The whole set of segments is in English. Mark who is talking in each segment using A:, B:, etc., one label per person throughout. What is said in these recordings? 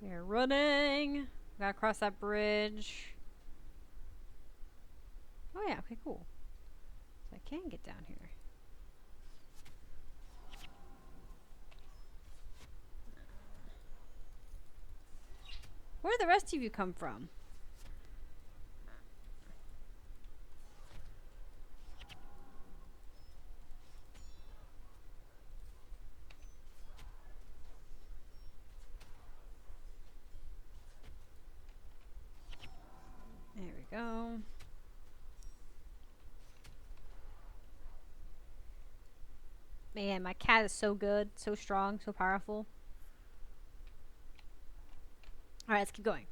A: We're running. Gotta cross that bridge. Oh yeah, okay, cool. So I can get down here. Where did the rest of you come from? There we go. Man, my cat is so good, so strong, so powerful. Alright, let's keep going.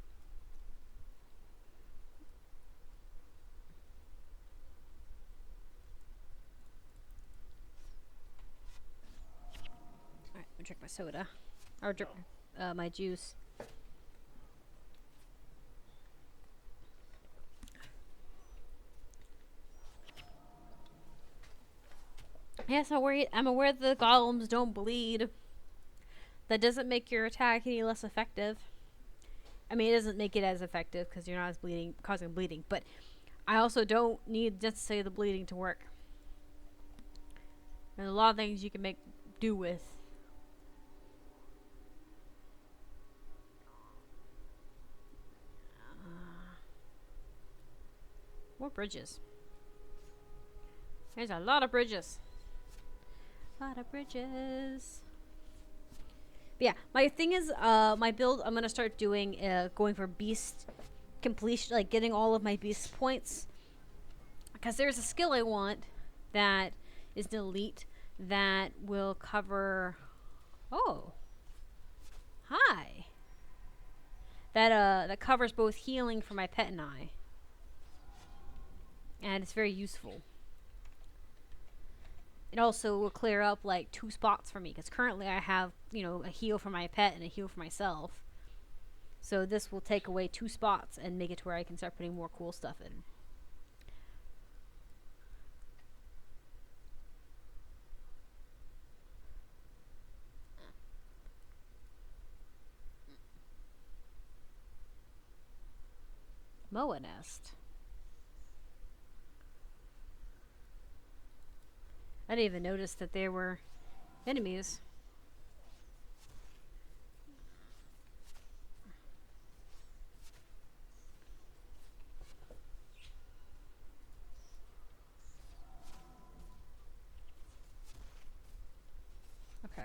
A: Alright, I'm gonna drink my soda. Or drink my juice. Yes, I'm aware that the golems don't bleed. That doesn't make your attack any less effective. I mean, it doesn't make it as effective because you're not as causing bleeding. But I also don't need just to say the bleeding to work. There's a lot of things you can make do with. More bridges. There's a lot of bridges. A lot of bridges. But yeah, my thing is, my build, I'm gonna start doing, going for beast completion, like getting all of my beast points. Because there's a skill I want that is an elite that will cover. Oh, hi. That covers both healing for my pet and I, and it's very useful. It also will clear up like 2 spots for me because currently I have, you know, a heal for my pet and a heal for myself. So this will take away 2 spots and make it to where I can start putting more cool stuff in. Moa nest. I didn't even notice that there were enemies. Okay.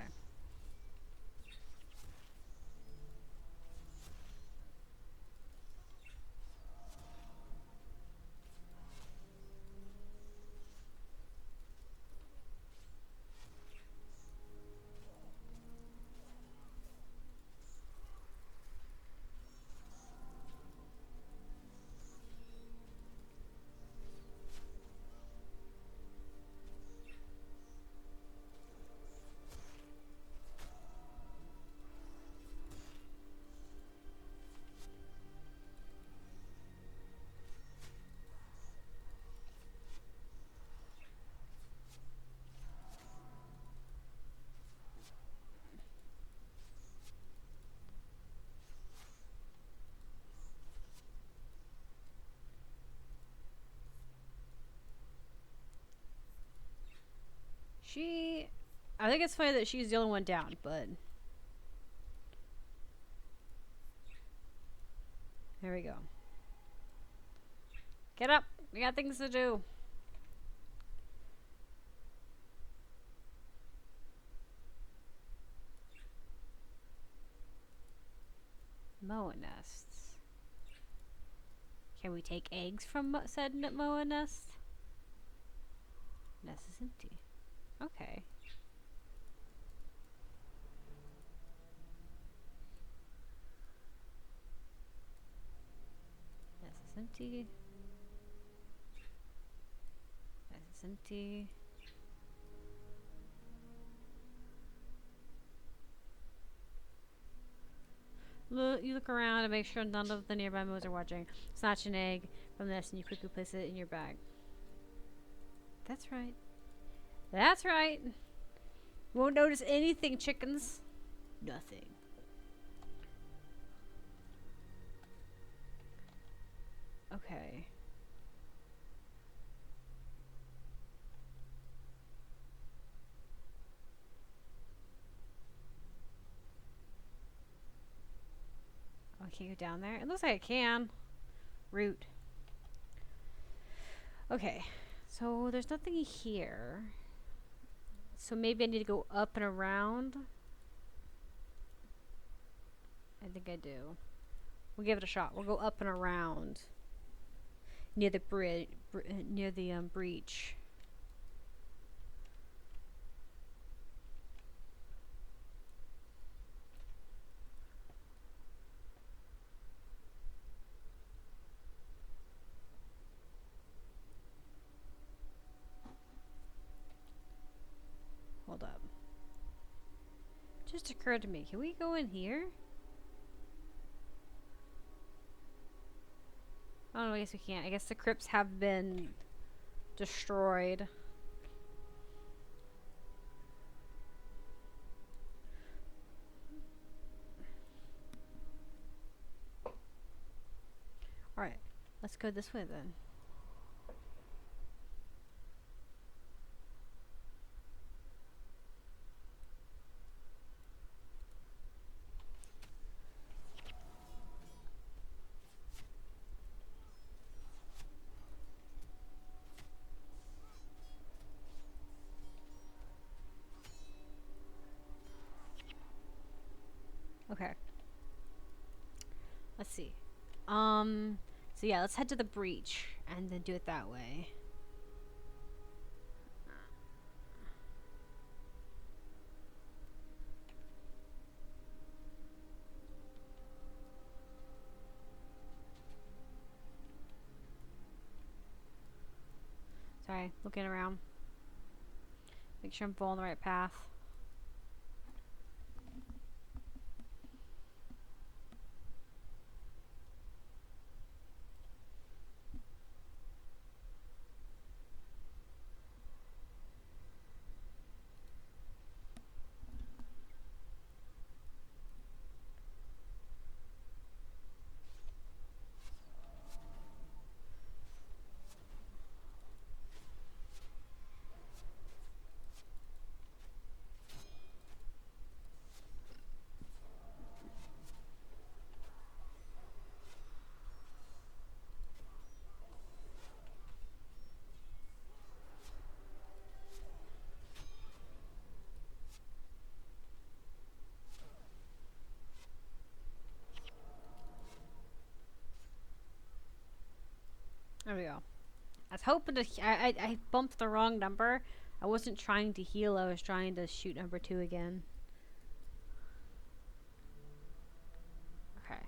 A: I think it's funny that she's the only one down, but there we go. Get up! We got things to do. Moa nests. Can we take eggs from said Moa nest? Nest is empty. Okay. Nest is empty. Nest is empty. You look around and make sure none of the nearby moas are watching. Snatch an egg from the nest and you quickly place it in your bag. That's right. That's right. Won't notice anything, chickens. Nothing. Okay. Oh, I can't go down there. It looks like I can. Root. Okay. So there's nothing here. So maybe I need to go up and around. I think I do. We'll give it a shot. We'll go up and around near the bridge, near the breach. Hold up. Just occurred to me. Can we go in here? Oh no, I guess we can't. I guess the crypts have been destroyed. Alright, let's go this way then. Okay. Let's see. So yeah, let's head to the breach and then do it that way. Sorry, looking around. Make sure I'm following the right path. There we go. I was hoping to. I bumped the wrong number. I wasn't trying to heal. I was trying to shoot number 2 again. Okay.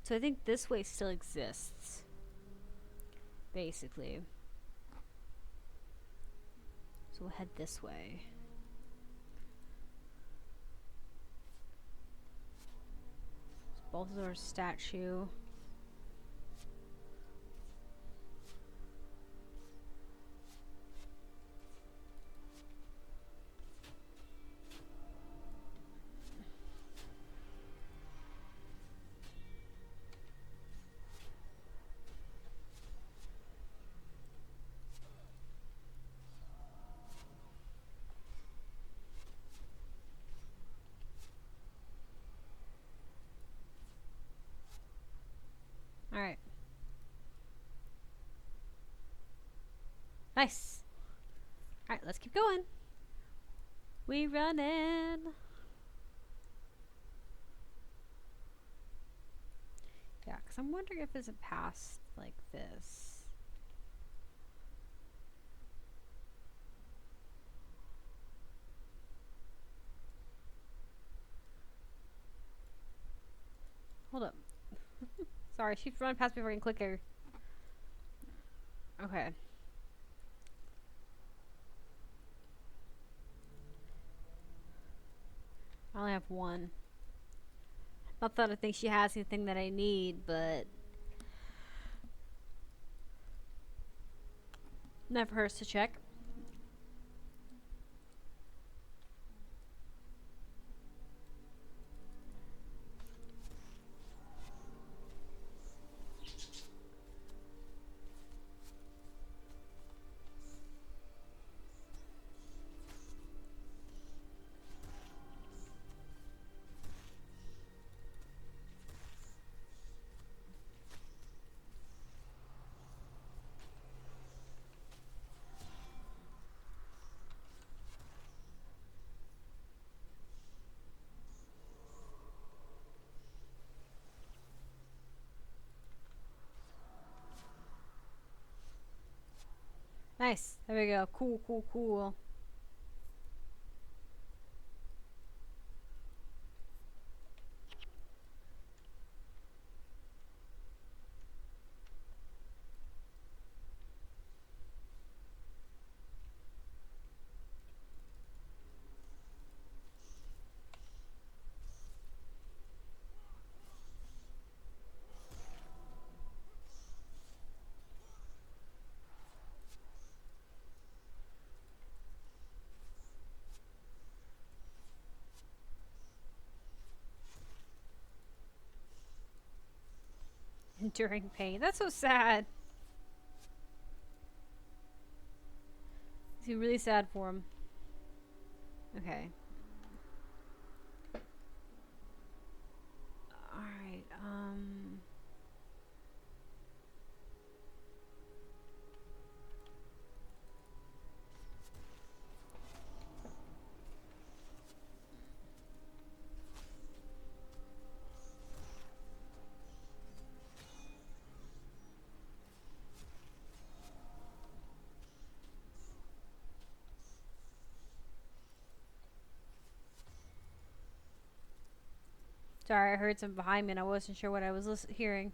A: So I think this way still exists. Basically. So we'll head this way. Balthazar's statue. Alright. Nice. Alright, let's keep going. We running. Yeah, because I'm wondering if there's a pass like this. Hold up. Sorry, she's running past me before I can click her. Okay. I only have one. Not that I think she has anything that I need, but never hurts to check. Nice. There we go. Cool, cool, cool. Enduring pain. That's so sad. It's really sad for him. Okay. Alright, sorry, I heard some behind me and I wasn't sure what I was hearing.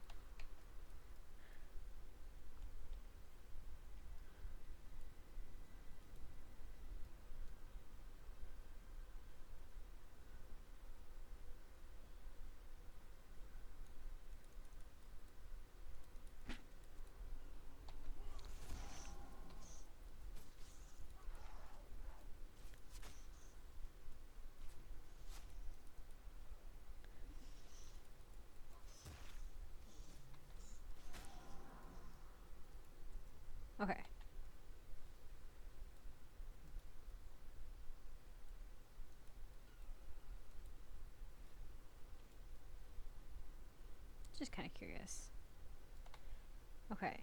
A: Okay. Just kind of curious. Okay.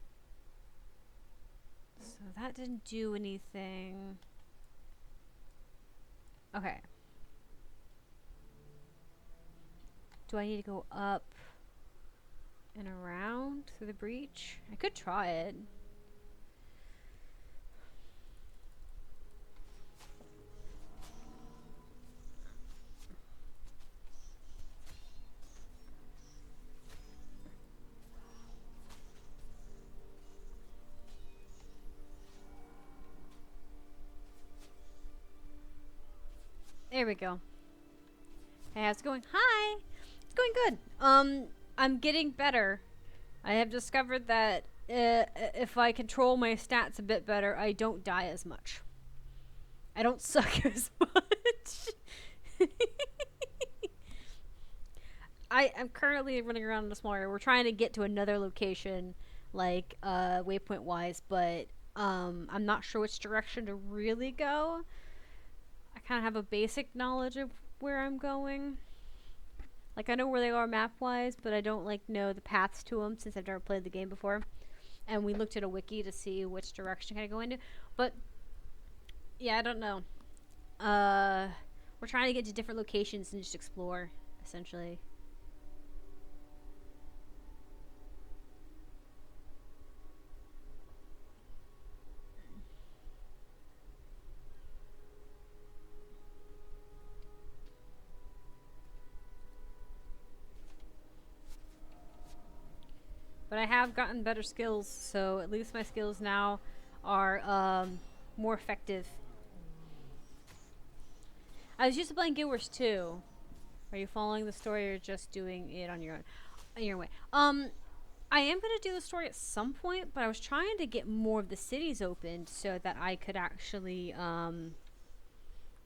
A: So that didn't do anything. Okay. Do I need to go up and around through the breach? I could try it. There we go. Hey, how's it going? Hi! It's going good. I'm getting better. I have discovered that if I control my stats a bit better, I don't die as much. I don't suck as much. I am currently running around in a small area. We're trying to get to another location, like waypoint wise, but I'm not sure which direction to really go. I kind of have a basic knowledge of where I'm going. Like I know where they are map wise, but I don't like know the paths to them since I've never played the game before. And we looked at a wiki to see which direction can I go into, but yeah, I don't know. We're trying to get to different locations and just explore, essentially. But I have gotten better skills, so at least my skills now are more effective. I was used to playing Guild Wars 2. Are you following the story or just doing it on your own? On your way. I am going to do the story at some point, but I was trying to get more of the cities opened so that I could actually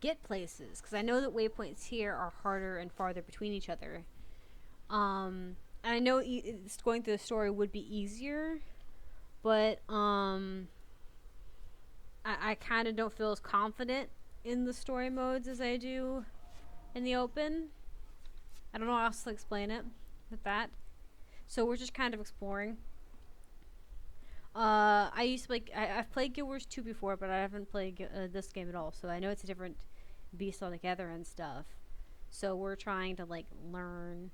A: get places. Because I know that waypoints here are harder and farther between each other. And I know going through the story would be easier, but I kind of don't feel as confident in the story modes as I do in the open. I don't know how else to explain it with that. So we're just kind of exploring. I used to like I've played Guild Wars 2 before, but I haven't played this game at all. So I know it's a different beast altogether and stuff. So we're trying to like learn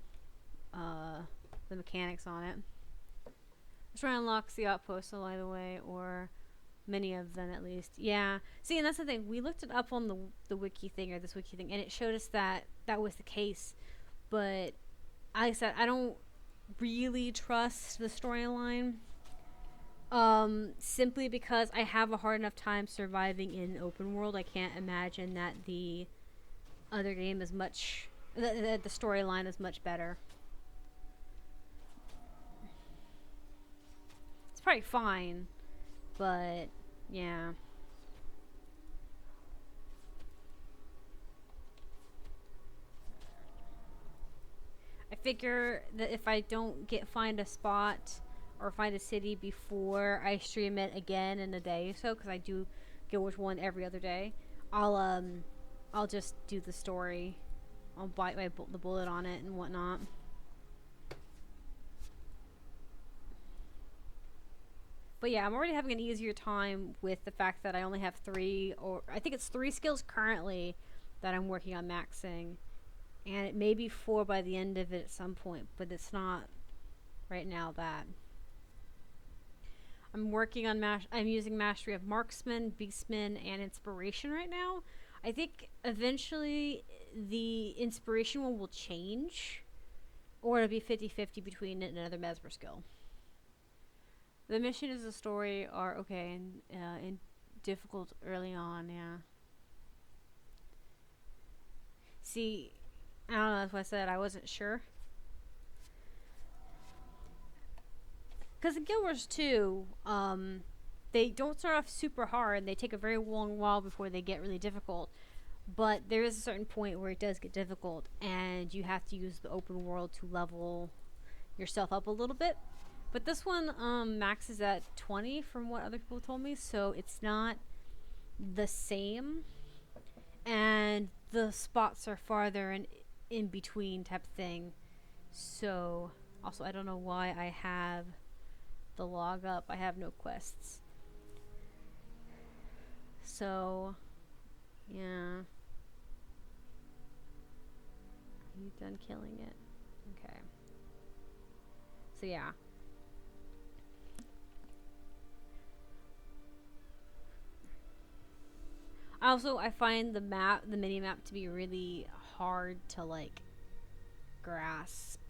A: the mechanics on it. Let's try and unlock the outpost by the way, or Many of them, at least. Yeah. See, and that's the thing. We looked it up on the wiki thing or this wiki thing, and it showed us that that was the case. But I said I don't really trust the storyline. Simply because I have a hard enough time surviving in open world. I can't imagine that the other game is much. The storyline is much better. It's probably fine, but yeah. I figure that if I don't find a spot or find a city before I stream it again in a day or so, because I do Guild Wars 1 every other day, I'll just do the story. I'll bite the bullet on it and whatnot. But yeah, I'm already having an easier time with the fact that I only have 3, or I think it's 3 skills currently that I'm working on maxing. And it may be 4 by the end of it at some point, but it's not right now that. I'm working on I'm using Mastery of Marksman, Beastman, and Inspiration right now. I think eventually the Inspiration one will change, or it'll be 50-50 between it and another Mesmer skill. The mission is a story are okay and difficult early on, yeah. See, I don't know, that's why I said I wasn't sure. Because in Guild Wars 2, they don't start off super hard. They take a very long while before they get really difficult. But there is a certain point where it does get difficult, and you have to use the open world to level yourself up a little bit. But this one maxes at 20 from what other people told me, so it's not the same. And the spots are farther in between type of thing. So, also, I don't know why I have the log up. I have no quests. So, yeah. Are you done killing it? Okay. So, yeah. Also, I find the mini map to be really hard to like grasp.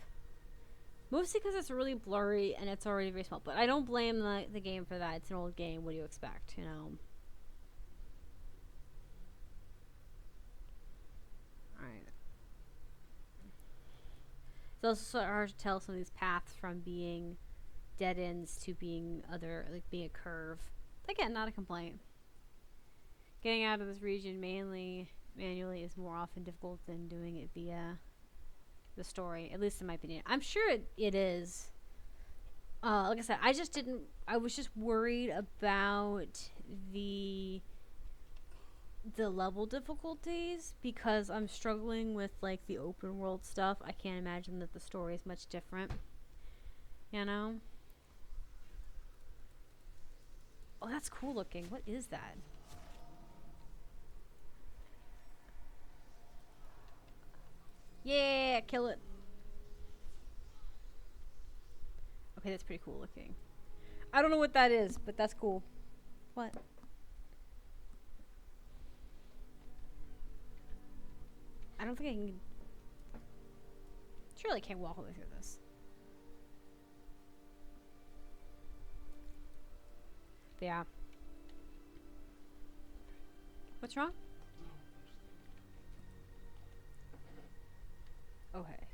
A: Mostly because it's really blurry and it's already very small. But I don't blame the game for that. It's an old game. What do you expect, you know? Alright. It's also sort of hard to tell some of these paths from being dead ends to being being a curve. Again, not a complaint. Getting out of this region manually is more often difficult than doing it via the story, at least in my opinion. I'm sure it is. Like I said, I was just worried about the level difficulties because I'm struggling with like the open world stuff. I can't imagine that the story is much different, you know? Oh, that's cool looking. What is that? Yeah, kill it. Okay, that's pretty cool looking. I don't know what that is, but that's cool. What? I don't think I can. Surely I can't walk all the way through this. But yeah. What's wrong? Okay.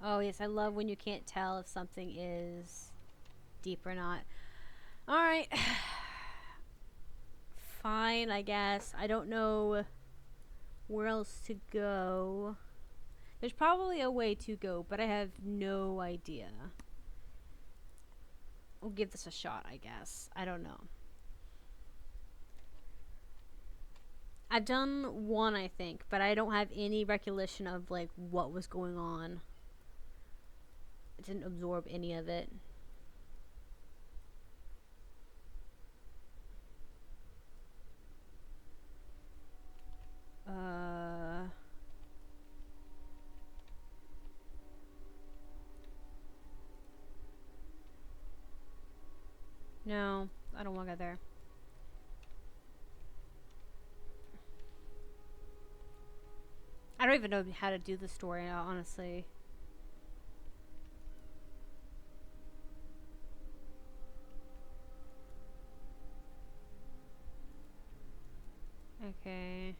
A: Oh, yes, I love when you can't tell if something is deep or not. Alright. Fine, I guess. I don't know where else to go. There's probably a way to go, but I have no idea. We'll give this a shot, I guess. I don't know. I've done one, I think, but I don't have any recollection of like what was going on. I didn't absorb any of it. together. I don't even know how to do the story, honestly. Okay.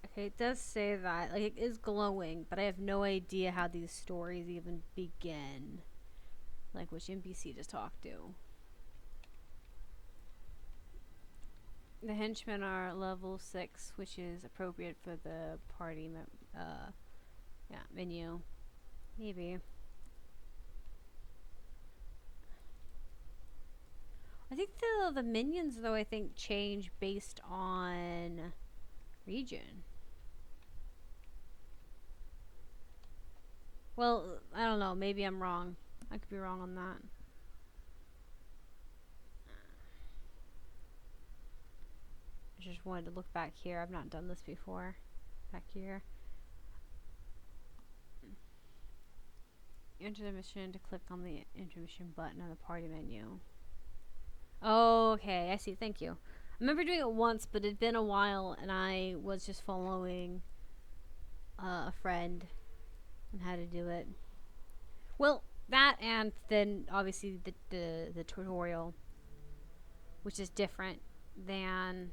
A: Okay, it does say that. Like, it is glowing, but I have no idea how these stories even begin. Like, which NPC to talk to. The henchmen are level 6, which is appropriate for the party menu. Maybe. I think the minions, though, I think change based on region. Well, I don't know. Maybe I'm wrong. I could be wrong on that. I just wanted to look back here. I've not done this before. Back here. Enter the mission to click on the intermission button on the party menu. Oh, okay. I see. Thank you. I remember doing it once, but it'd been a while, and I was just following a friend on how to do it. Well, that, and then obviously the tutorial, which is different than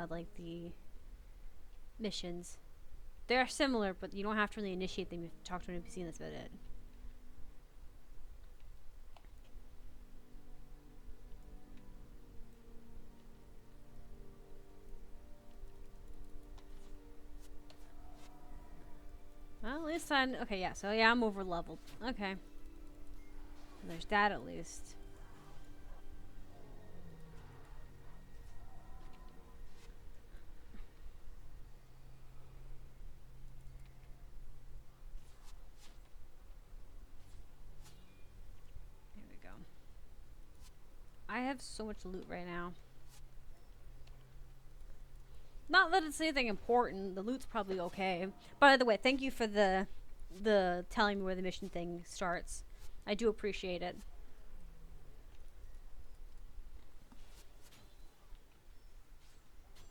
A: like the missions. They're similar, but you don't have to really initiate them. You have to talk to an NPC, and that's about it. Well, at least okay, yeah, so yeah, I'm over leveled. Okay. There's that at least. Here we go. I have so much loot right now. Not that it's anything important. The loot's probably okay. By the way, thank you for the telling me where the mission thing starts. I do appreciate it.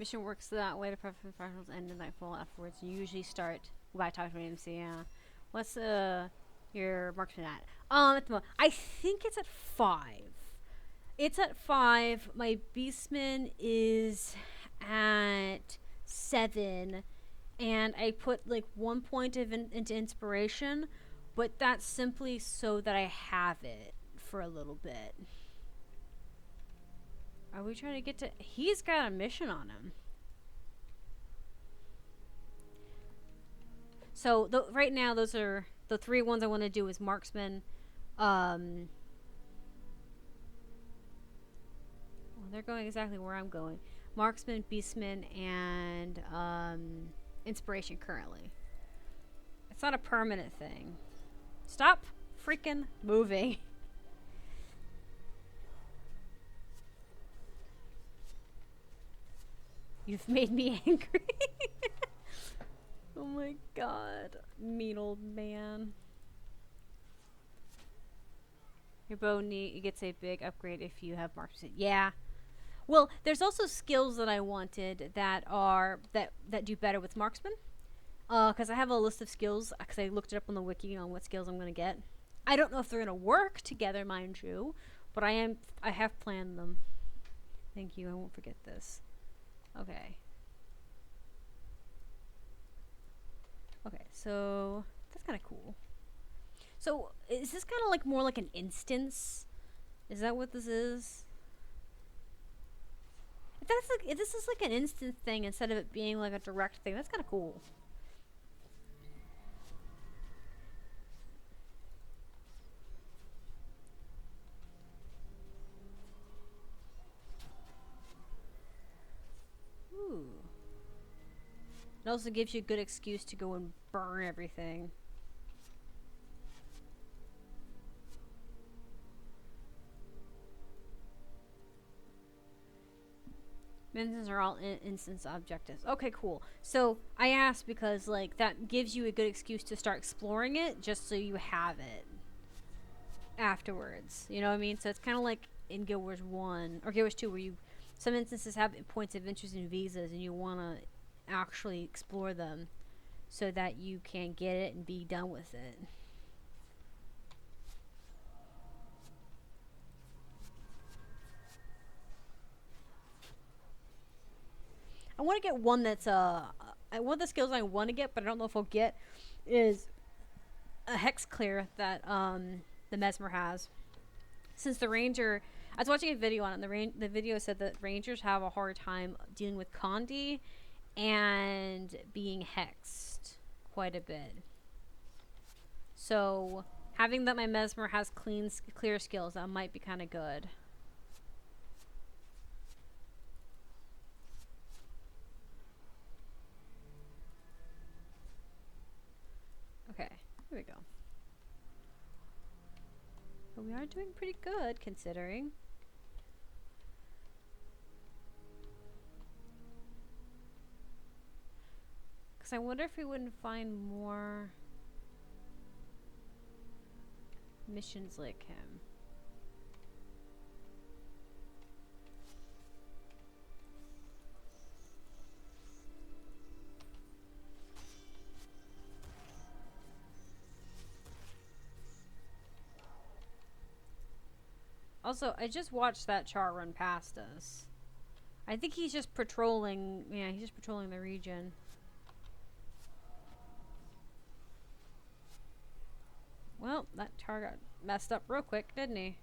A: Mission works that way to prepare for the finals end in nightfall afterwards. You usually start by talking to an MC. Yeah. What's your marksman at? At the moment, I think it's at 5. It's at 5. My beastman is at 7, and I put like 1 point into inspiration, but that's simply so that I have it for a little bit. Are we trying to get to... He's got a mission on him. So right now those are the 3 ones I want to do is marksman. Well, they're going exactly where I'm going. Marksman, beastman, and inspiration currently. It's not a permanent thing. Stop freaking moving. You've made me angry. Oh my god. Mean old man. Your bow gets a big upgrade if you have marksman. Yeah. Well, there's also skills that I wanted that do better with marksman. Because I have a list of skills, because I looked it up on the wiki on what skills I'm going to get. I don't know if they're going to work together, mind you, but I have planned them. Thank you, I won't forget this. Okay. Okay, so that's kind of cool. So, is this kind of like more like an instance? Is that what this is? If this is like an instant thing instead of it being like a direct thing, that's kind of cool. Ooh. It also gives you a good excuse to go and burn everything. Instances are all instance objectives. Okay, cool. So I asked because like that gives you a good excuse to start exploring it, just so you have it afterwards. You know what I mean? So it's kind of like in Guild Wars 1 or Guild Wars 2, where you some instances have points of interest in visas, and you want to actually explore them so that you can get it and be done with it. I want to get one that's one of the skills I want to get, but I don't know if I'll get, is a hex clear that the Mesmer has. Since the ranger, I was watching a video on it, and the video said that rangers have a hard time dealing with Condi and being hexed quite a bit. So having that my Mesmer has clear skills, that might be kind of good. Okay, here we go. But we are doing pretty good, considering. Because I wonder if we wouldn't find more missions like him. Also, I just watched that char run past us. I think he's just patrolling. Yeah, he's just patrolling the region. Well, that char got messed up real quick, didn't he?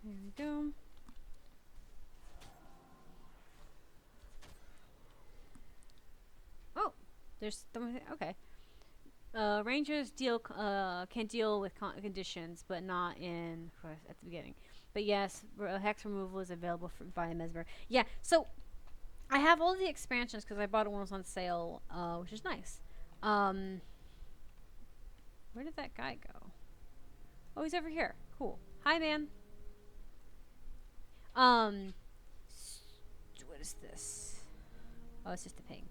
A: There we go. Oh, there's okay. Rangers can deal with conditions, but not in at the beginning. But yes, hex removal is available by Mesmer. Yeah, so I have all the expansions because I bought it when it was on sale, which is nice. Where did that guy go? Oh, he's over here. Cool. Hi, man. What is this? Oh, it's just a ping.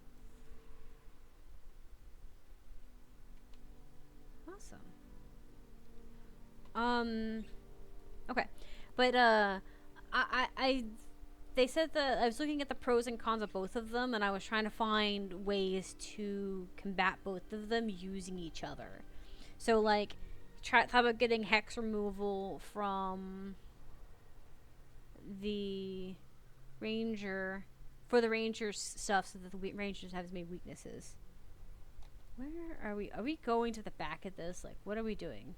A: Awesome. Okay, but they said that I was looking at the pros and cons of both of them, and I was trying to find ways to combat both of them using each other. So like, thought about getting hex removal from the ranger for the ranger's stuff, so that the rangers have as many weaknesses. Where are we? Are we going to the back of this? Like, what are we doing?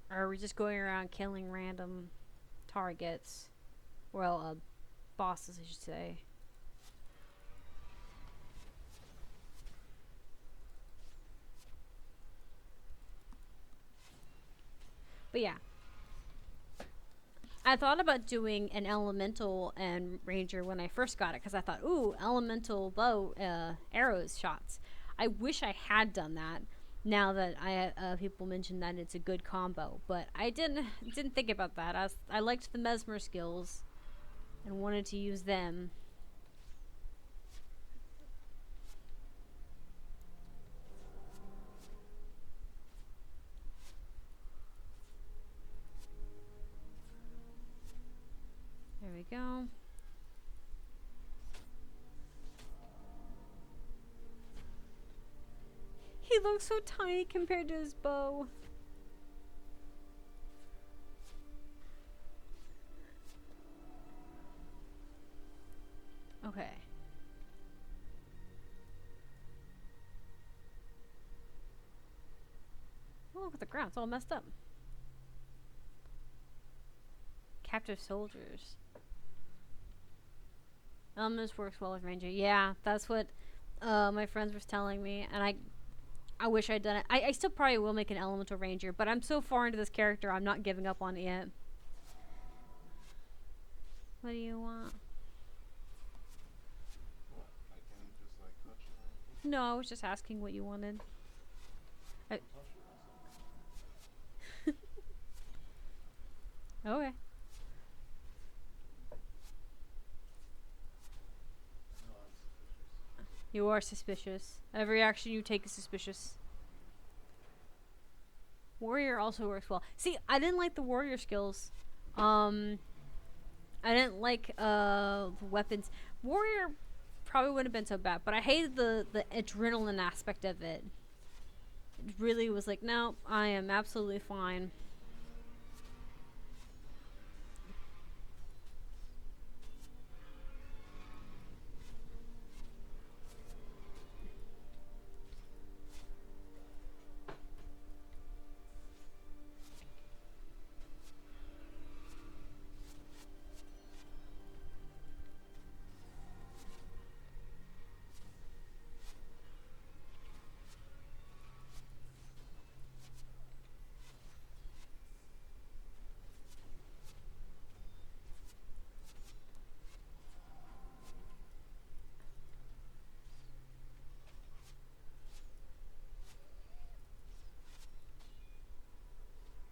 A: Or are we just going around killing random targets? Well, bosses, I should say. But yeah. I thought about doing an elemental and ranger when I first got it, because I thought, ooh, elemental bow, arrows shots. I wish I had done that. Now that people mentioned that it's a good combo, but I didn't think about that. I liked the Mesmer skills and wanted to use them. There we go. He looks so tiny compared to his bow. Okay. Oh, look at the ground. It's all messed up. Captive soldiers. Elements works well with ranger. Yeah, that's what my friends were telling me, and I wish I'd done it. I still probably will make an elemental ranger, but I'm so far into this character, I'm not giving up on it yet. What do you want? No, I was just asking what you wanted. I, okay. You are suspicious. Every action you take is suspicious. Warrior also works well. See, I didn't like the warrior skills. Um, I didn't like weapons. Warrior probably wouldn't have been so bad, but I hated the adrenaline aspect of it. It really was like, no, I am absolutely fine.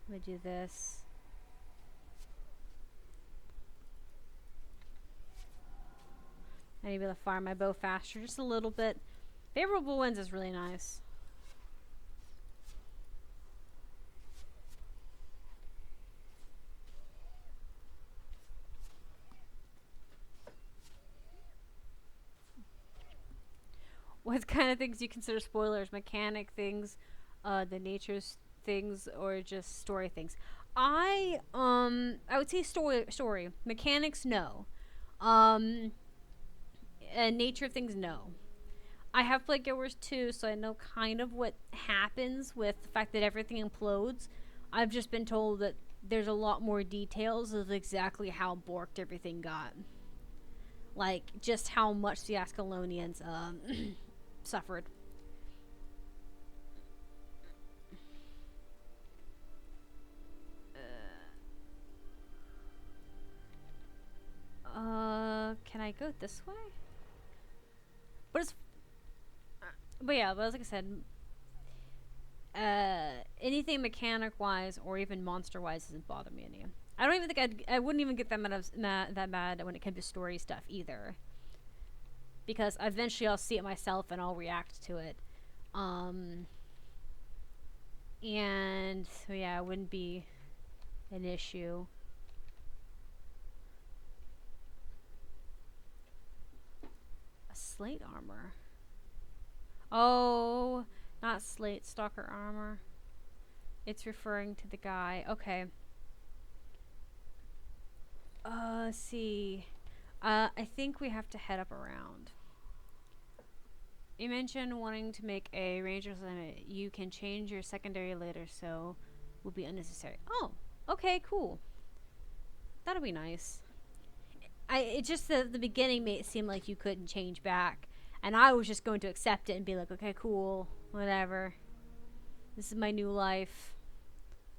A: Let me do this. I need to be able to fire my bow faster, just a little bit. Favorable winds is really nice. What kind of things do you consider spoilers? Mechanic things, the nature's things, or just story things? I would say story. Mechanics, no. Um, and nature things, no. I have played Guild Wars 2, so I know kind of what happens with the fact that everything implodes. I've just been told that there's a lot more details of exactly how borked everything got. Like, just how much the Ascalonians suffered. Can I go this way? But it's, but yeah, but like I said, anything mechanic wise or even monster wise doesn't bother me any. I don't even think I wouldn't even get that mad when it comes to story stuff either, because eventually I'll see it myself and I'll react to it. Um, and so yeah, it wouldn't be an issue. A slate armor. Oh, not slate, stalker armor. It's referring to the guy. Okay. See. I think we have to head up around. You mentioned wanting to make a ranger limit. You can change your secondary later, so will be unnecessary. Oh, okay, cool. That'll be nice. It just the beginning made it seem like you couldn't change back, and I was just going to accept it and be like, okay, cool, whatever. This is my new life.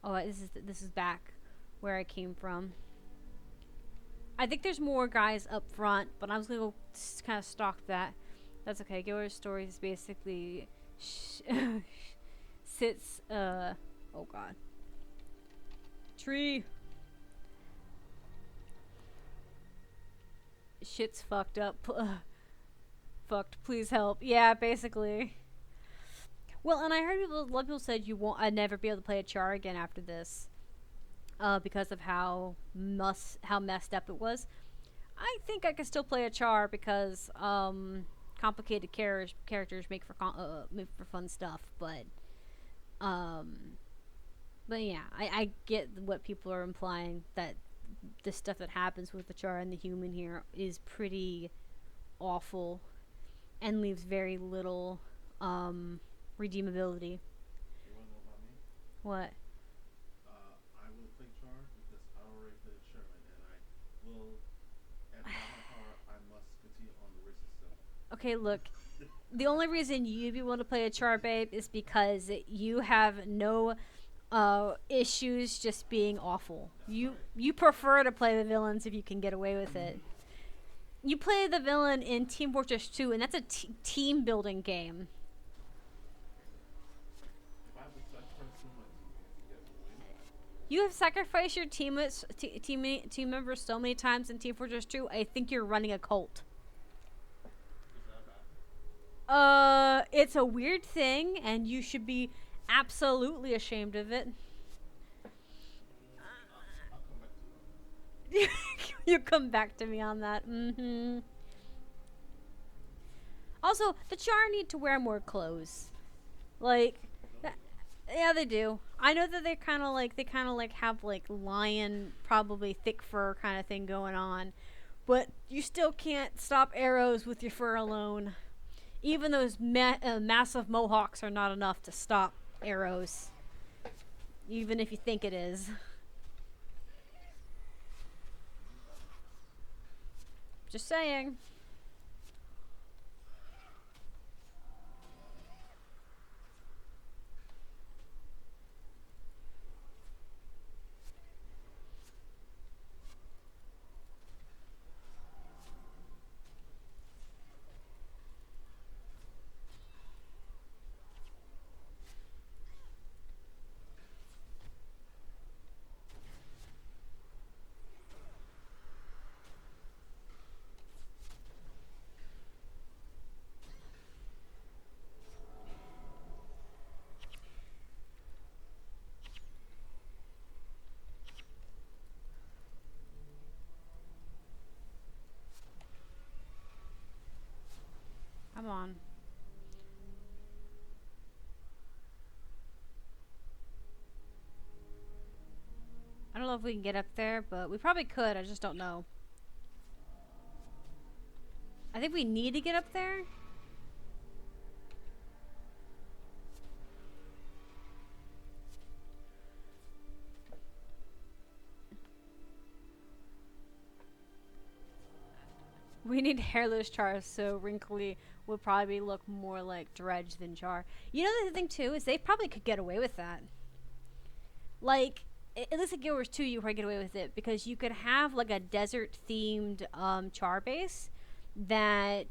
A: Oh, this is back where I came from. I think there's more guys up front, but I was gonna go kind of stalk that. That's okay. Giller's story is basically sits. Oh god. Tree. Shit's fucked up. Fucked. Please help. Yeah, basically. Well, and I heard a lot of people said you won't. I'd never be able to play a char again after this, because of how messed up it was. I think I can still play a char because complicated characters make for fun stuff, um, but yeah, I get what people are implying, that the stuff that happens with the char and the human here is pretty awful and leaves very little redeemability.
B: You want to know about me?
A: What?
B: I will play Char because I already played Sherman, and I will. At my power, I must continue on the race itself.
A: Okay, look. The only reason you'd be willing to play a char babe is because you have no issues just being awful.
B: That's
A: You
B: right.
A: you prefer to play the villains if you can get away with it. You play the villain in Team Fortress 2, and that's a team building game.
B: If I have to sacrifice some of my teammates to get a win,
A: You have sacrificed your team members so many times in Team Fortress 2. I think you're running a cult.
B: is that bad?
A: It's a weird thing, and you should be absolutely ashamed of it.
B: I'll come back to you on that.
A: You come back to me on that. Also, the Char need to wear more clothes. Like,
B: Don't
A: yeah, they do. I know that they kind of like have like lion, probably thick fur kind of thing going on, but you still can't stop arrows with your fur alone. Even those massive mohawks are not enough to stop arrows, even if you think it is. Just saying. Come on. I don't know if we can get up there, but we probably could. I just don't know. I think we need to get up there. We need hairless Char, so wrinkly would probably look more like Dredge than Char. You know the thing too is they probably could get away with that. Like at least at Guild Wars 2 you probably get away with it because you could have like a desert themed Char base that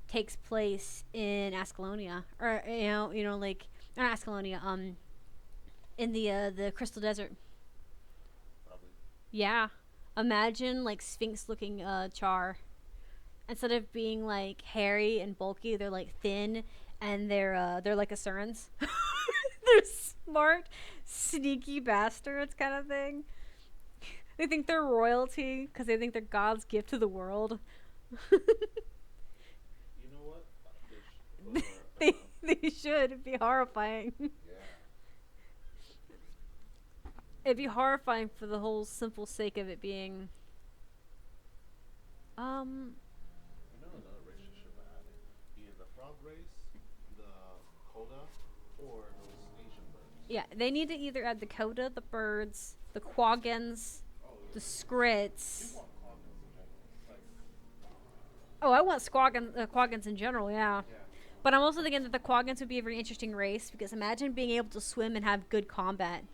A: takes place in Ascalonia or like not Ascalonia in the Crystal Desert.
B: Probably.
A: Yeah. Imagine like Sphinx looking Char. Instead of being like hairy and bulky, they're like thin and they're like Asurans. They're smart, sneaky bastards kind of thing. They think they're royalty because they think they're God's gift to the world.
B: You know what?
A: they they should. It'd be horrifying.
B: Yeah.
A: It'd be horrifying for the whole simple sake of it being.
B: You know another race you should have added? Either the frog race, the coda, or those Asian birds.
A: Yeah, they need to either add the coda, the birds, the quaggins,
B: Oh,
A: the
B: you
A: scrits.
B: want comments in general. Like,
A: Oh, I want quaggins in general, yeah.
B: yeah.
A: But I'm also thinking that the quaggins would be a very interesting race because imagine being able to swim and have good combat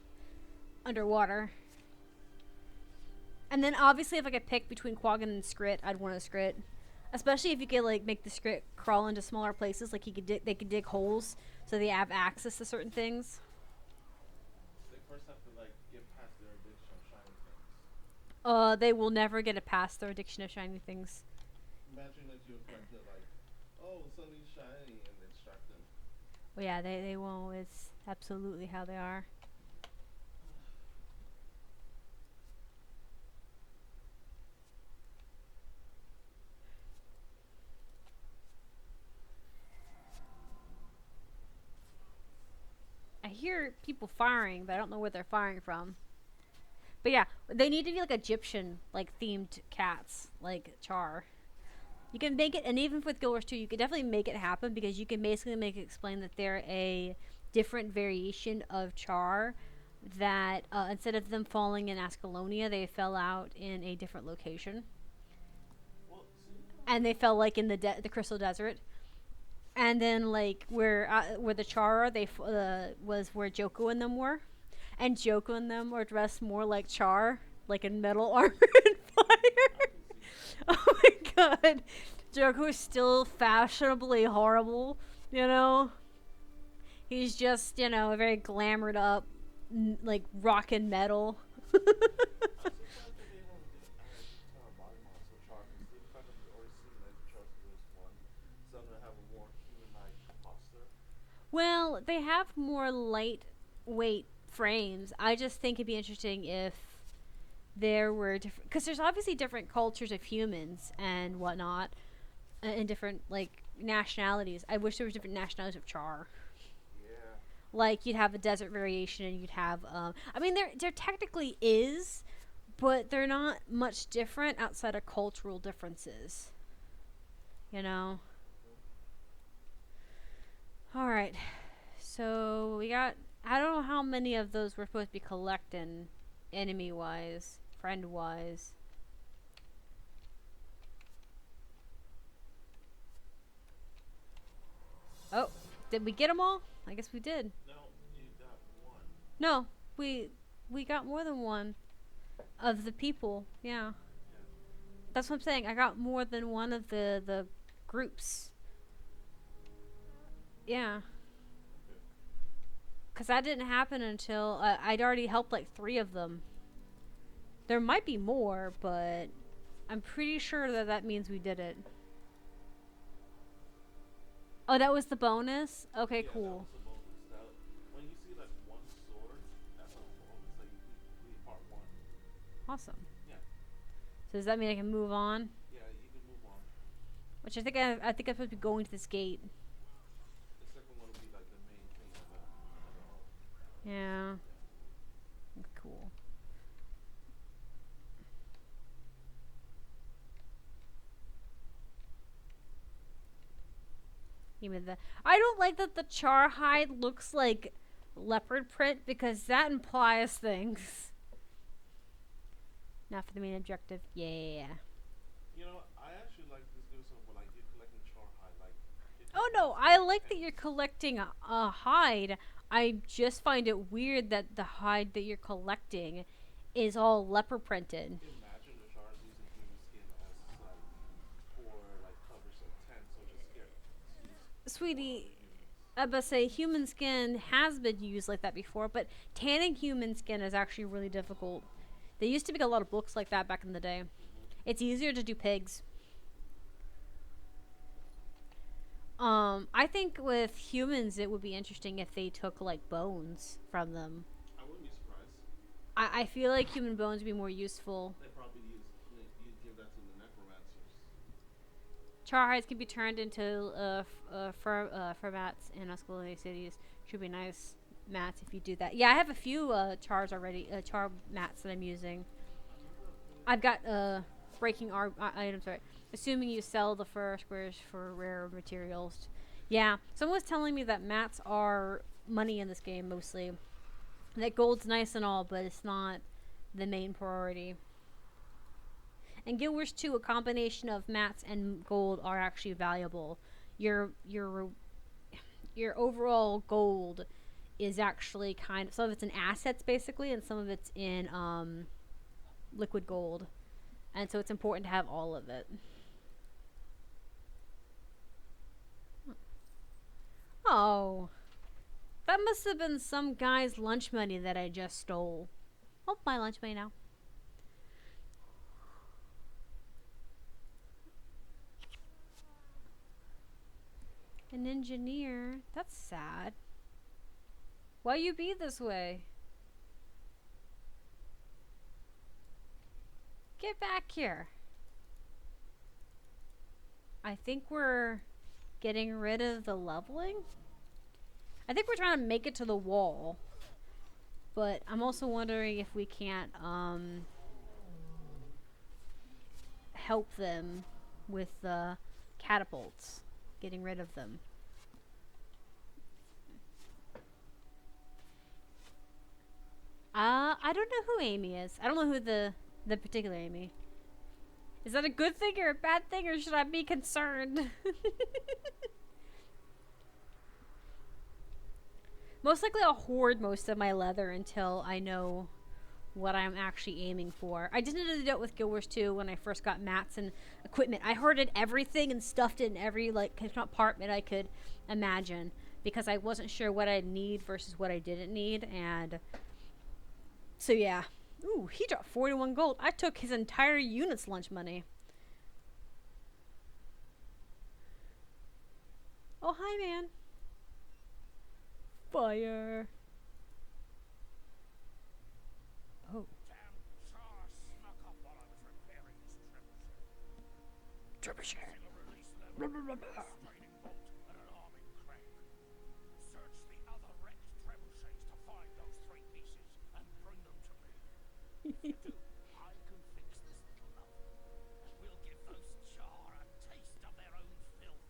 A: underwater. And then obviously if I could pick between quaggin and scrit, I'd want a scrit. Especially if you could like make the scrit crawl into smaller places, like they could dig holes so they have access to certain things.
B: They first have to, like, get past their addiction of shiny things.
A: They will never get it past their addiction of shiny things.
B: Imagine that your friend could, like, oh, something's shiny, and then distract them.
A: Well, yeah, they won't. It's absolutely how they are. I hear people firing, but I don't know where they're firing from. But yeah, they need to be like Egyptian, like themed cats, like Char. You can make it, and even with Guild Wars 2, you can definitely make it happen because you can basically make it explain that they're a different variation of Char. That instead of them falling in Ascalonia, they fell out in a different location,
B: Well, see,
A: and they fell like in the Crystal Desert. And then like where the Char are, was where Joko and them were, and Joko and them are dressed more like Char, like in metal armor and fire.
B: I can see that.
A: Oh my god. Jericho is still fashionably horrible, you know? He's just, very glamored up, like rock and metal.
B: I'm surprised that they haven't added body models for Char, considering the fact that we've already seen that Char's newest one. So I'm gonna have a more human-like posture.
A: Well, they have more lightweight frames. I just think it'd be interesting if there were different, because there's obviously different cultures of humans and whatnot, and different like nationalities. I wish there was different nationalities of Char.
B: Yeah.
A: Like you'd have a desert variation, and you'd have. I mean, there technically is, but they're not much different outside of cultural differences. You know.
B: Mm-hmm.
A: All right. So we got. I don't know how many of those we're supposed to be collecting, enemy wise, friend wise. Oh, did we get them all? I guess we did.
B: No, you got one.
A: No, we we got more than one of the people. Yeah,
B: Yeah.
A: that's what I'm saying. I got more than one of the groups. Yeah,
B: Okay.
A: because that didn't happen until I'd already helped like three of them. There might be more, but I'm pretty sure that that means we did it. Oh, that was the bonus? Okay,
B: Yeah, that
A: cool.
B: was a bonus. That when you see like one sword, that's a bonus that you complete part one.
A: Awesome.
B: Yeah.
A: So does that mean I can move on?
B: Yeah, you can move on.
A: Which I think I'm supposed to be going to this gate.
B: The second one will be like the main thing of it all.
A: Yeah.
B: Yeah.
A: Cool. Even the I don't like that the char hide looks like leopard print because that implies things. Not for the main objective. Yeah.
B: You know, I actually like this game so like you're collecting char hide, like you're
A: Oh
B: collecting
A: no,
B: these
A: I
B: little
A: like that you're
B: pennies.
A: collecting a hide. I just find it weird that the hide that you're collecting is all leopard printed.
B: Imagine the char is using human skin as like for like covers of tents, which is get used for other
A: Sweetie,
B: humans.
A: I must say human skin has been used like that before, but tanning human skin is actually really difficult. They used to make a lot of books like that back in the day.
B: Mm-hmm.
A: It's easier to do pigs. I think with humans it would be interesting if they took like bones from them.
B: I wouldn't be surprised.
A: I feel like human bones would be more useful.
B: They probably use you give that to the necromancers.
A: Char hides can be turned into fur mats in Escalade cities. Should be nice mats if you do that. Yeah, I have a few chars already. Char mats that I'm using.
B: I remember
A: I've got breaking items. Right. Assuming you sell the fur squares for rare materials. Yeah, someone was telling me that mats are money in this game mostly. That gold's nice and all, but it's not the main priority. And Guild Wars 2, a combination of mats and gold are actually valuable. Your your overall gold is actually kind of some of it's in assets basically, and some of it's in liquid gold, and so it's important to have all of it. Oh, that must have been some guy's lunch money that I just stole. Oh, my lunch money now. An engineer? That's sad. Why you be this way? Get back here. I think we're getting rid of the leveling. I think we're trying to make it to the wall. But I'm also wondering if we can't help them with the catapults. Getting rid of them. I don't know who Amy is. I don't know who the particular Amy. Is that a good thing or a bad thing, or should I be concerned? Most likely I'll hoard most of my leather until I know what I'm actually aiming for. I didn't do it with Guild Wars 2 when I first got mats and equipment. I hoarded everything and stuffed it in every like compartment I could imagine because I wasn't sure what I'd need versus what I didn't need. And so yeah. Ooh, he dropped 41 gold. I took his entire unit's lunch money. Oh, hi, man. Fire. Oh. Trebuchet.
C: I can fix this little lump, and we'll give those Char a taste of their own filth.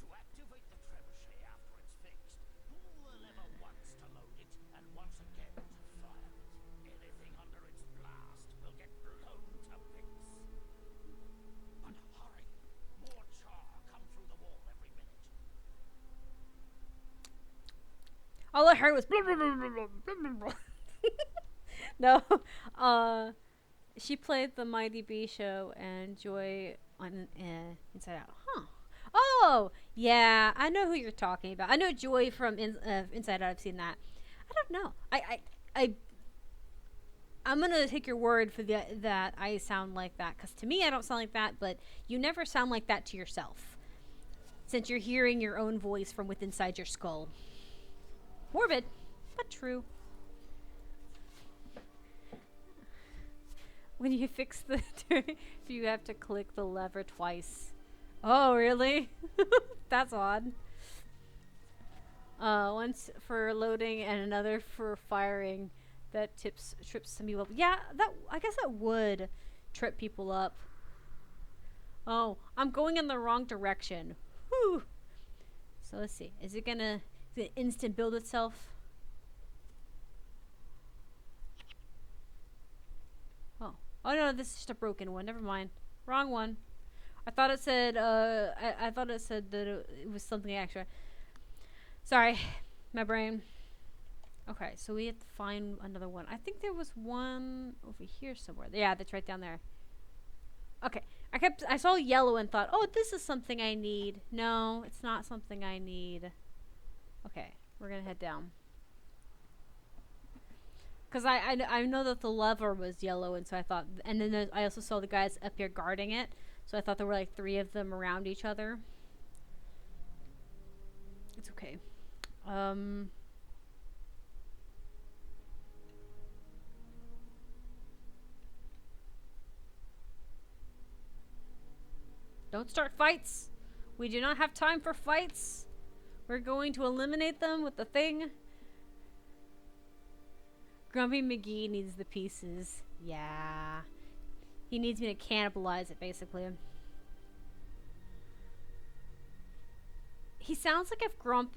C: To activate the trebuchet after it's fixed, pull the lever once to load it, and once again to fire it. Anything under its blast will get blown to bits. But hurry! More Char come through the wall every minute.
A: All I heard was no. She played the Mighty B show and Joy on Inside Out. Huh. Oh, yeah. I know who you're talking about. I know Joy from Inside Out. I've seen that. I don't know. I'm gonna take your word for that I sound like that, because to me I don't sound like that, but you never sound like that to yourself, since you're hearing your own voice from within inside your skull. Morbid, but true. When you fix the you have to click the lever twice. Oh, really? That's odd. Once for loading and another for firing. That trips some people up. Yeah, I guess that would trip people up. Oh, I'm going in the wrong direction. Whew. So let's see. Is it gonna instant build itself? Oh. Oh no, this is just a broken one. Never mind. Wrong one. I thought it said I thought it said that it was something extra. Sorry. My brain. Okay, so we have to find another one. I think there was one over here somewhere. Yeah, that's right down there. Okay. I saw yellow and thought, "Oh, this is something I need." No, it's not something I need. Okay, we're going to head down. Cuz I know that the lever was yellow, and so I thought, and then I also saw the guys up here guarding it. So I thought there were like 3 of them around each other. It's okay. Don't start fights. We do not have time for fights. We're going to eliminate them with the thing. Grumpy McGee needs the pieces. Yeah. He needs me to cannibalize it, basically. He sounds like if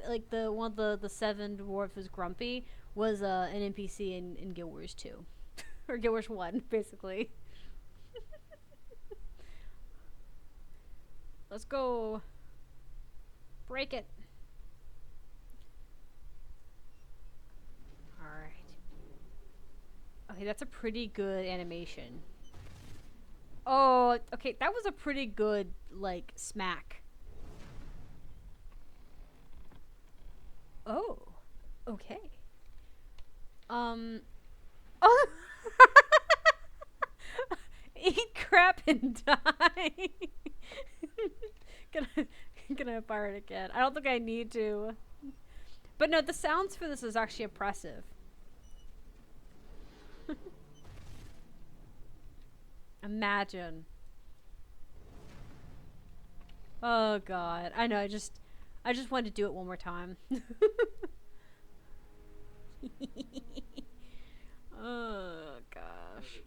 A: like the one of the 7 dwarves was Grumpy, was an NPC in Guild Wars 2. Or Guild Wars 1, basically. Let's go. Break it. Alright. Okay, that's a pretty good animation. Oh, okay, that was a pretty good, like, smack. Oh. Okay. Oh. Eat crap and die. gonna fire it again. I don't think I need to. But no, the sounds for this is actually impressive. Imagine. Oh god. I know, I just wanted to do it one more time. Oh gosh.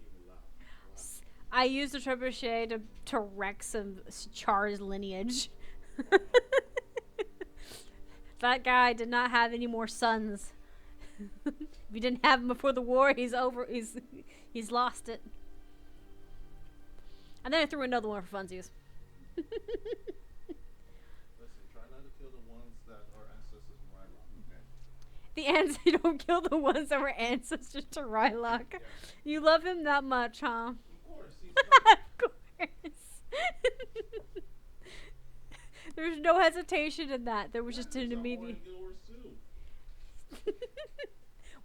A: I used the trebuchet to wreck some Char's lineage. That guy did not have any more sons. If he didn't have him before the war, he's he's lost it. And then I threw another one for funsies.
B: Listen, try not to kill the ones that are ancestors from Rylock, okay?
A: You don't kill the ones that were ancestors to Rylock.
B: Yeah.
A: You love him that much, huh?
B: Of course, he's
A: Of course. There's no hesitation in that. There was just an immediate.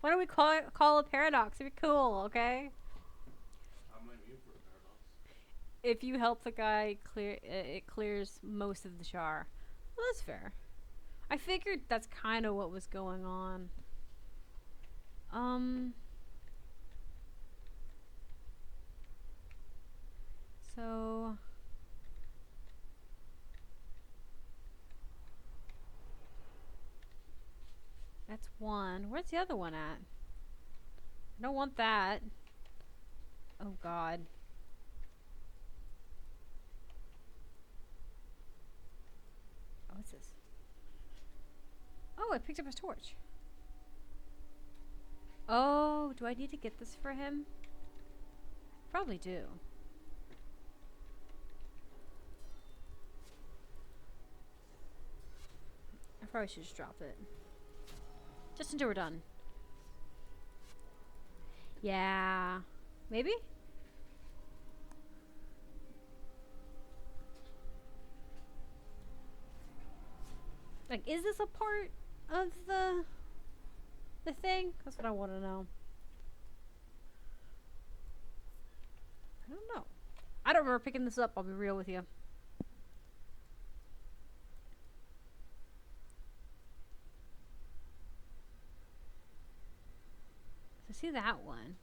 A: Why don't we call a paradox? It'd be cool, okay?
B: I'm not immune for a paradox.
A: If you help the guy clear, it clears most of the char. Well, that's fair. I figured that's kind of what was going on. So that's one. Where's the other one at? I don't want that. Oh God. Oh, what's this? Oh, I picked up his torch. Oh, do I need to get this for him? Probably do. I probably should just drop it. Just until we're done. Yeah. Maybe? Like, is this a part of the thing? That's what I want to know. I don't know. I don't remember picking this up, I'll be real with you. So see that one.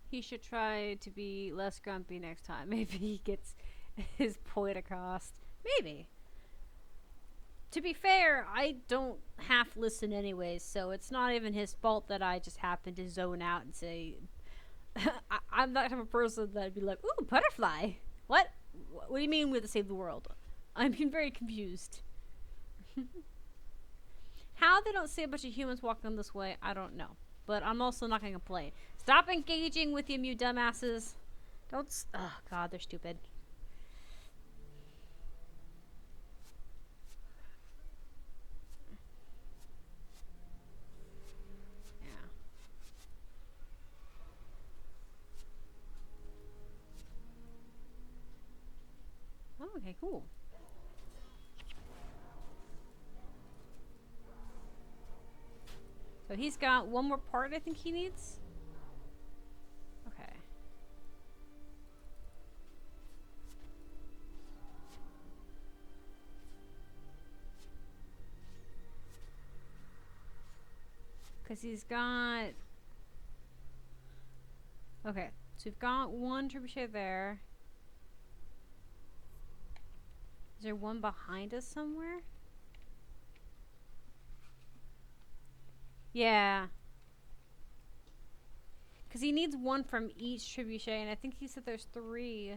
A: He should try to be less grumpy next time. Maybe he gets his point across. Maybe. To be fair, I don't half listen anyways, so it's not even his fault that I just happen to zone out and say, I'm that type of person that'd be like, ooh, butterfly. What? What do you mean with to save the world? I'm being very confused. How they don't see a bunch of humans walking this way, I don't know. But I'm also not going to complain. Stop engaging with him, you dumbasses. Don't. Oh, God, they're stupid. Yeah. Oh, okay, cool. So he's got one more part I think he needs. Okay. Because he's got... Okay, so we've got one trebuchet there. Is there one behind us somewhere? Yeah. Because he needs one from each trebuchet, and I think he said there's 3.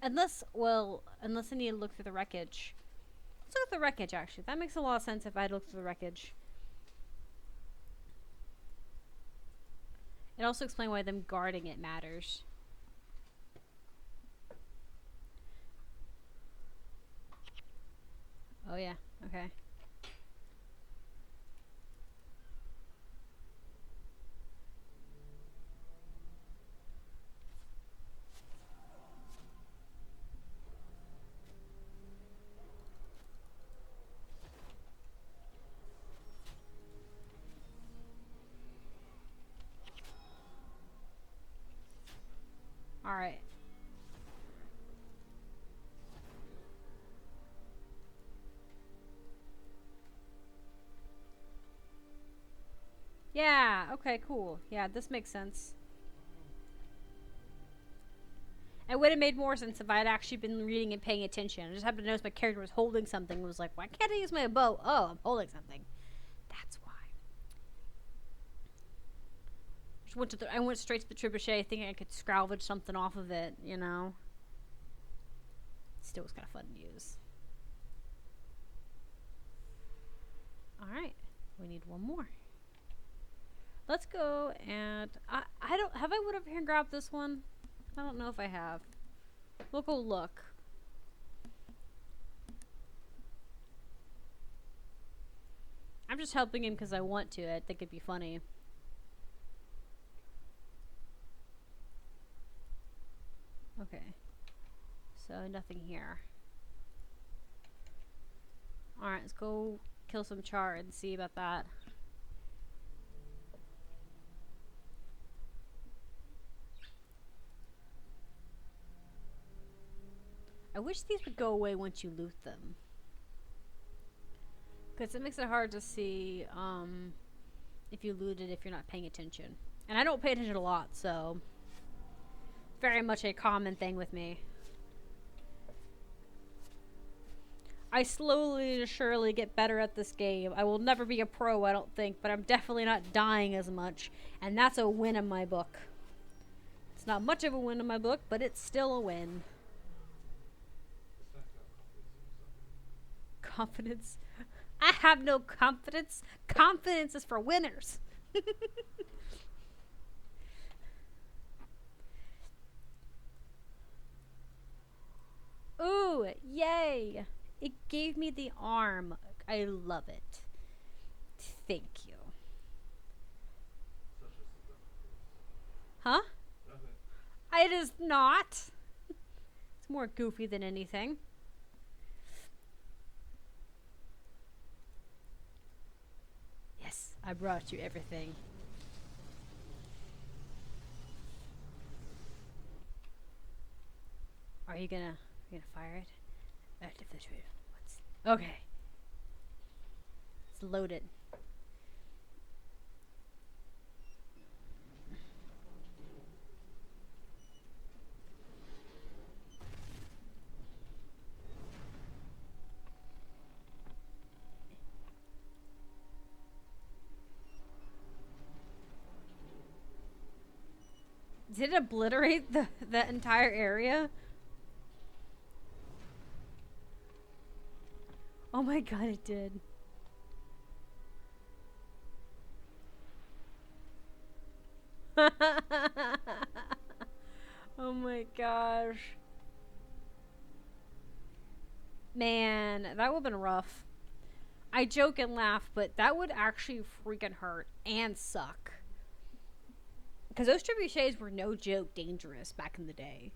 A: Unless I need to look through the wreckage. Let's look at the wreckage, actually. That makes a lot of sense if I had looked through the wreckage. It also explains why them guarding it matters. Oh yeah, okay. Alright. Yeah, okay, cool. Yeah, this makes sense. It would have made more sense if I had actually been reading and paying attention. I just happened to notice my character was holding something and was like, why can't I use my bow? Oh, I'm holding something. That's why. I went straight to the trebuchet thinking I could salvage something off of it, you know? Still was kind of fun to use. need one more. Let's go and I don't have I went over here and grabbed this one. I don't know if I have. We'll go look. I'm just helping him because I want to. I think it'd be funny. Okay. So nothing here. Alright, let's go kill some char and see about that. I wish these would go away once you loot them. Because it makes it hard to see if you loot it if you're not paying attention. And I don't pay attention a lot, so very much a common thing with me. I slowly and surely get better at this game. I will never be a pro, I don't think, but I'm definitely not dying as much. And that's a win in my book. It's not much of a win in my book, but it's still a win. Confidence. I have no confidence. Confidence is for winners. Ooh, yay. It gave me the arm. I love it. Thank you. Huh? It is not. It's more goofy than anything. Yes, I brought you everything. Are you gonna fire it? Okay. It's loaded. Did it obliterate the entire area? Oh my god, it did. Oh my gosh. Man, that would have been rough. I joke and laugh, but that would actually freaking hurt and suck. Because those trebuchets were no joke dangerous back in the day.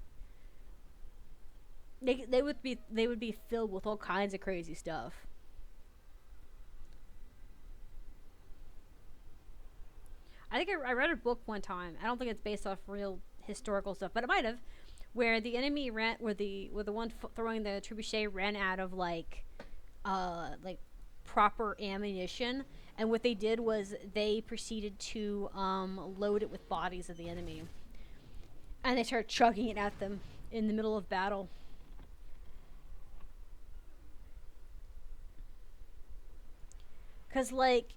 A: They would be filled with all kinds of crazy stuff. I think I read a book one time. I don't think it's based off real historical stuff, but it might have, where the enemy ran, where the one throwing the trebuchet ran out of like proper ammunition, and what they did was they proceeded to load it with bodies of the enemy, and they started chucking it at them in the middle of battle. Cause like,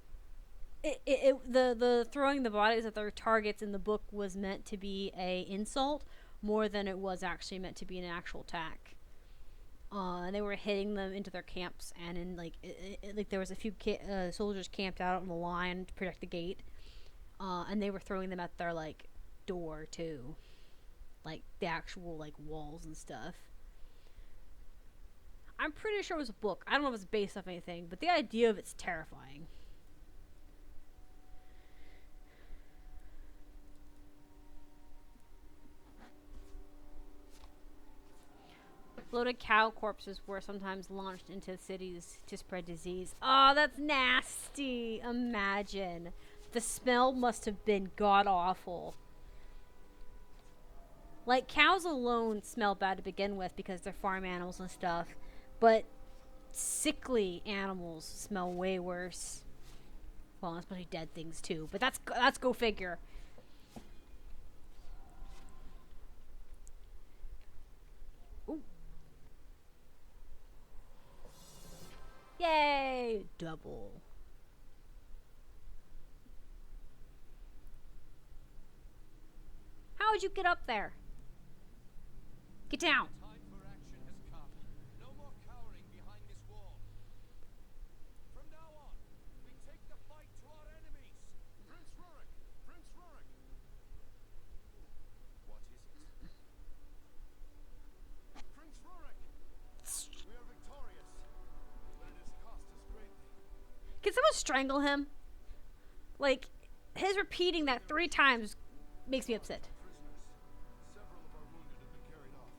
A: the throwing the bodies at their targets in the book was meant to be a insult more than it was actually meant to be an actual attack. And they were hitting them into their camps, and in like there was a few soldiers camped out on the line to protect the gate, and they were throwing them at their like door too, like the actual like walls and stuff. I'm pretty sure it was a book. I don't know if it's based off anything, but the idea of it's terrifying. Bloated cow corpses were sometimes launched into cities to spread disease. Oh, that's nasty. Imagine. The smell must have been god-awful. Like, cows alone smell bad to begin with because they're farm animals and stuff. But sickly animals smell way worse. Well, especially dead things too. But that's go figure. Ooh. Yay! Double. How would you get up there? Get down.
C: Time for action has come. No more cowering behind this wall. From now on, we take the fight to
A: Can someone strangle him? Like, his repeating that 3 times makes me upset.
D: Prisoners. Several of our wounded have been carried off.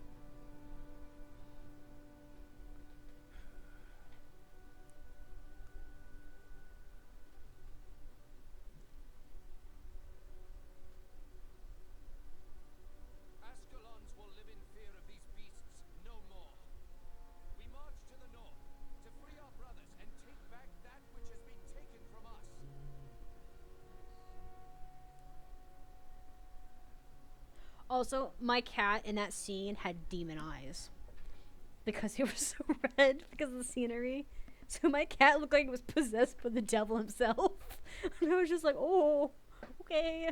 C: Ascalons will live in fear of these beasts no more. We march to the north to free our brothers and take back that which has been taken from us.
A: Also, my cat in that scene had demon eyes. Because they were so red because of the scenery. So my cat looked like it was possessed by the devil himself. And I was just like, oh, okay.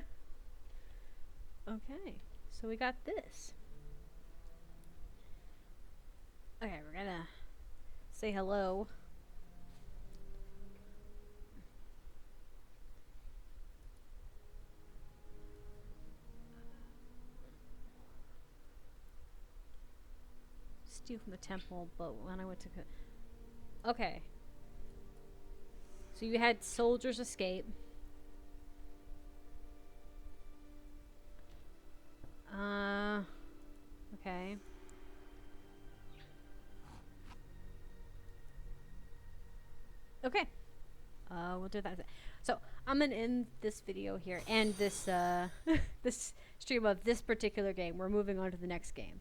A: Okay, so we got this. Okay, we're gonna say hello. Steal from the temple, but when I went to... Okay. So you had soldiers escape. Okay. Okay. We'll do that. So I'm gonna end this video here and this this stream of this particular game. We're moving on to the next game.